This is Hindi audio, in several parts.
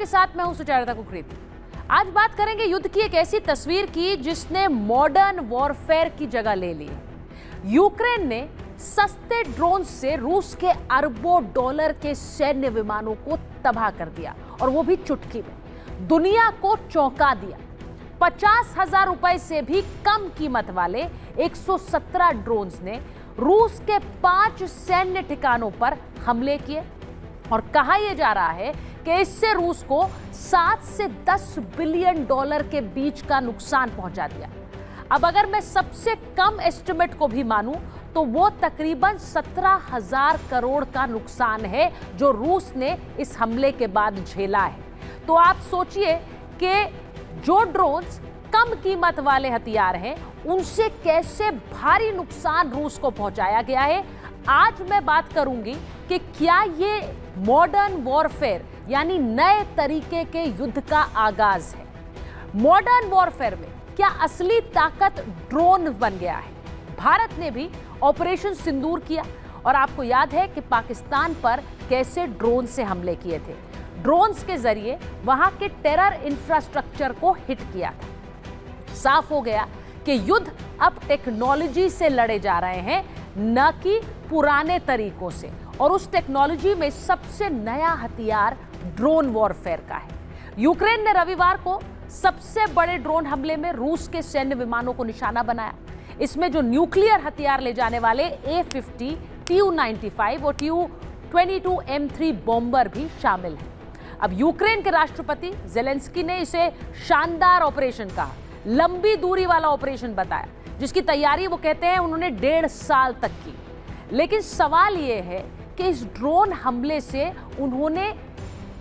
आपके साथ मैं हूं सुचारिता कुकरेती। आज बात करेंगे युद्ध की एक ऐसी तस्वीर की जिसने मॉडर्न वॉरफेयर की जगह ले ली। यूक्रेन ने सस्ते ड्रोन से रूस के अरबों डॉलर के सैन्य विमानों को तबाह कर दिया, और वो भी चुटकी में। दुनिया को चौंका दिया। 50,000 रुपए से भी कम कीमत वाले 117 ड्रोन्स ने रूस के 5 सैन्य ठिकानों पर हमले किए, और कहा यह जा रहा है कि इससे रूस को 7 से 10 बिलियन डॉलर के बीच का नुकसान पहुंचा दिया। अब अगर मैं सबसे कम एस्टिमेट को भी मानूं तो वो तकरीबन 17,000 करोड़ का नुकसान है जो रूस ने इस हमले के बाद झेला है। तो आप सोचिए कि जो ड्रोन्स कम कीमत वाले हथियार हैं उनसे कैसे भारी नुकसान रूस को पहुंचाया गया है। आज मैं बात करूंगी कि क्या ये मॉडर्न वॉरफेयर यानी नए तरीके के युद्ध का आगाज है। मॉडर्न वॉरफेयर में क्या असली ताकत ड्रोन बन गया है। भारत ने भी ऑपरेशन सिंदूर किया, और आपको याद है कि पाकिस्तान पर कैसे ड्रोन से हमले किए थे। ड्रोन्स के जरिए वहां के टेरर इंफ्रास्ट्रक्चर को हिट किया था। साफ हो गया कि युद्ध अब टेक्नोलॉजी से लड़े जा रहे हैं, न कि पुराने तरीकों से। और उस टेक्नोलॉजी में सबसे नया हथियार ड्रोन वॉरफेयर का है। यूक्रेन ने रविवार को सबसे बड़े ड्रोन हमले में रूस के सैन्य विमानों को निशाना बनाया। इसमें जो न्यूक्लियर हथियार ले जाने वाले A-50, Tu-95 और Tu-22M3 बॉम्बर भी शामिल हैं। अब यूक्रेन के राष्ट्रपति जेलेंस्की ने इसे शानदार ऑपरेशन कहा, लंबी दूरी वाला ऑपरेशन बताया, जिसकी तैयारी वो कहते हैं उन्होंने 1.5 साल तक की। लेकिन सवाल ये है कि इस ड्रोन हमले से उन्होंने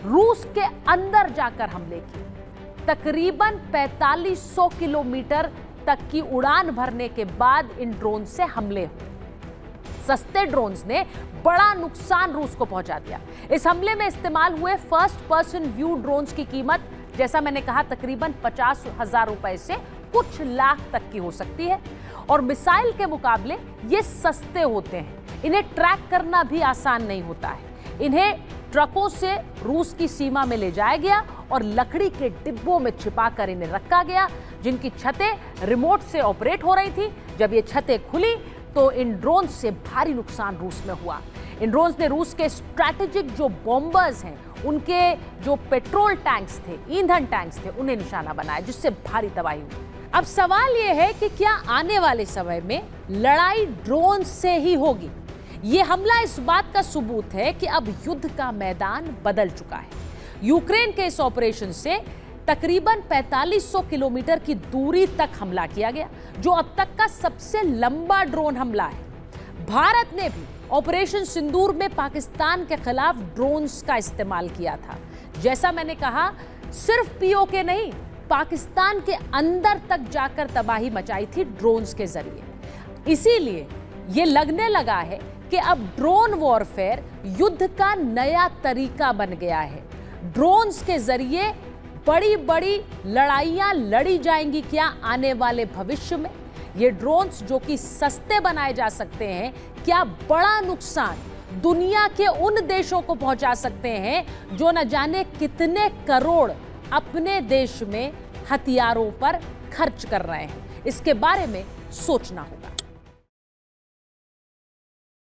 रूस के अंदर जाकर हमले किए। तकरीबन 4500 किलोमीटर तक की उड़ान भरने के बाद इन ड्रोन से हमले हुए। सस्ते ड्रोन्स ने बड़ा नुकसान रूस को पहुंचा दिया। इस हमले में इस्तेमाल हुए फर्स्ट पर्सन व्यू ड्रोन्स की कीमत, जैसा मैंने कहा, तकरीबन 50,000 रुपए से कुछ लाख तक की हो सकती है। और मिसाइल के मुकाबले ये सस्ते होते हैं। इन्हें ट्रैक करना भी आसान नहीं होता है। इन्हें ट्रकों से रूस की सीमा में ले जाया गया और लकड़ी के डिब्बों में छिपाकर इन्हें रखा गया, जिनकी छतें रिमोट से ऑपरेट हो रही थी। जब ये छतें खुली तो इन ड्रोन से भारी नुकसान रूस में हुआ। इन ड्रोन्स ने रूस के स्ट्रैटेजिक जो बॉम्बर्स हैं, उनके जो पेट्रोल टैंक्स थे, ईंधन टैंक्स थे, उन्हें निशाना बनाया, जिससे भारी तबाही हुई। अब सवाल यह है कि क्या आने वाले समय में लड़ाई ड्रोन से ही होगी। यह हमला इस बात का सबूत है कि अब युद्ध का मैदान बदल चुका है। यूक्रेन के इस ऑपरेशन से तकरीबन 4500 किलोमीटर की दूरी तक हमला किया गया, जो अब तक का सबसे लंबा ड्रोन हमला है। भारत ने भी ऑपरेशन सिंदूर में पाकिस्तान के खिलाफ ड्रोन्स का इस्तेमाल किया था। जैसा मैंने कहा, सिर्फ पीओके नहीं, पाकिस्तान के अंदर तक जाकर तबाही मचाई थी ड्रोन्स के जरिए। इसीलिए ये लगने लगा है कि अब ड्रोन वॉरफेयर युद्ध का नया तरीका बन गया है। ड्रोन्स के जरिए बड़ी बड़ी लड़ाइयां लड़ी जाएंगी क्या आने वाले भविष्य में। ये ड्रोन्स जो कि सस्ते बनाए जा सकते हैं, क्या बड़ा नुकसान दुनिया के उन देशों को पहुंचा सकते हैं जो न जाने कितने करोड़ अपने देश में हथियारों पर खर्च कर रहे हैं। इसके बारे में सोचना होगा।